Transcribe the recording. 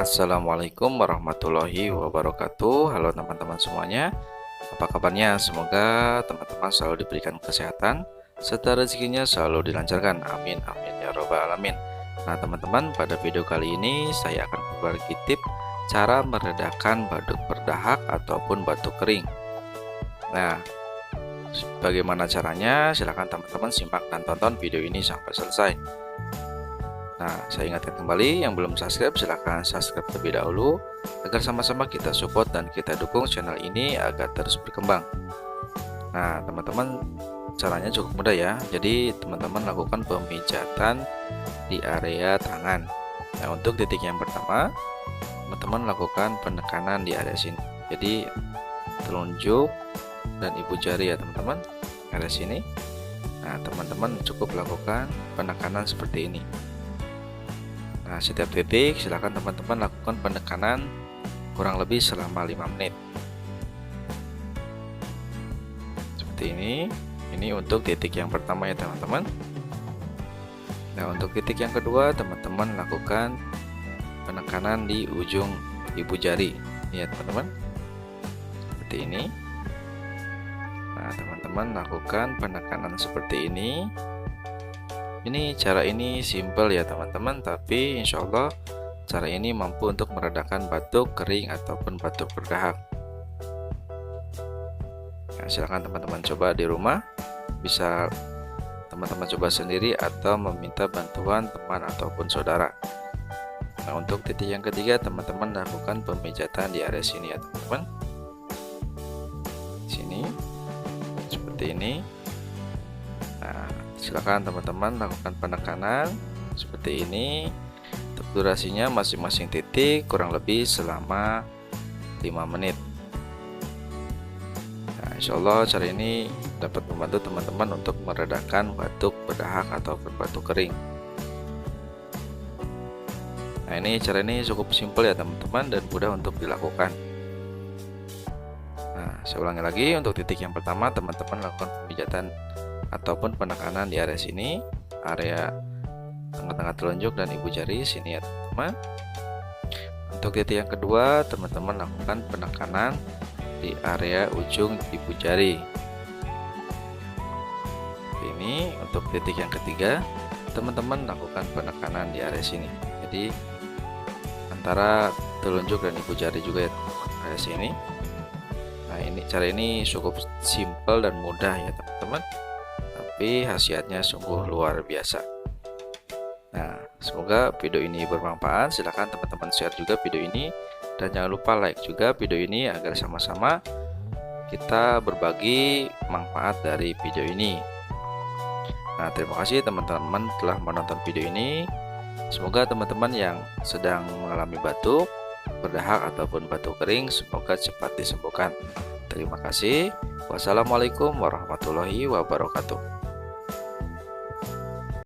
Assalamualaikum warahmatullahi wabarakatuh. Halo teman-teman semuanya, apa kabarnya? Semoga teman-teman selalu diberikan kesehatan serta rezekinya selalu dilancarkan. Amin amin ya robbal alamin. Nah teman-teman, pada video kali ini saya akan berbagi tips cara meredakan batuk berdahak ataupun batuk kering. Nah, bagaimana caranya? Silahkan teman-teman simak dan tonton video ini sampai selesai. Nah, saya ingatkan kembali, yang belum subscribe silahkan subscribe terlebih dahulu agar sama-sama kita support dan kita dukung channel ini agar terus berkembang. Nah, teman-teman, caranya cukup mudah ya. Jadi teman-teman lakukan pemijatan di area tangan. Nah, untuk titik yang pertama, teman-teman lakukan penekanan di area sini. Jadi telunjuk dan ibu jari ya teman-teman, area sini. Nah, teman-teman cukup lakukan penekanan seperti ini. Nah, setiap titik silakan teman-teman lakukan penekanan kurang lebih selama 5 menit. Seperti ini. Ini untuk titik yang pertama ya teman-teman. Nah, untuk titik yang kedua, teman-teman lakukan penekanan di ujung ibu jari. Ya teman-teman. Seperti ini. Nah, teman-teman lakukan penekanan seperti ini. Ini cara ini simple ya teman-teman, tapi insya Allah cara ini mampu untuk meredakan batuk kering ataupun batuk berdahak. Nah, silakan teman-teman coba di rumah, bisa teman-teman coba sendiri atau meminta bantuan teman ataupun saudara. Nah, untuk titik yang ketiga, teman-teman lakukan pemijatan di area sini ya teman-teman. Sini seperti ini. Nah, silakan teman-teman lakukan penekanan seperti ini. Untuk durasinya masing-masing titik kurang lebih selama 5 menit. Nah, insya Allah cara ini dapat membantu teman-teman untuk meredakan batuk berdahak ataupun batuk kering. Nah, ini cara ini cukup simpel ya teman-teman dan mudah untuk dilakukan. Nah, saya ulangi lagi, untuk titik yang pertama teman-teman lakukan pemijatan ataupun penekanan di area sini, area tengah-tengah telunjuk dan ibu jari sini ya teman-teman. Untuk titik yang kedua, teman-teman lakukan penekanan di area ujung ibu jari. Ini untuk titik yang ketiga, teman-teman lakukan penekanan di area sini. Jadi antara telunjuk dan ibu jari juga ya teman-teman, area sini. Nah, ini cara ini cukup simple dan mudah ya teman-teman, tapi khasiatnya sungguh luar biasa. Nah, semoga video ini bermanfaat. Silahkan teman-teman share juga video ini, dan jangan lupa like juga video ini agar sama-sama kita berbagi manfaat dari video ini. Nah, terima kasih teman-teman telah menonton video ini. Semoga teman-teman yang sedang mengalami batuk berdahak ataupun batuk kering semoga cepat disembuhkan. Terima kasih. Wassalamualaikum warahmatullahi wabarakatuh.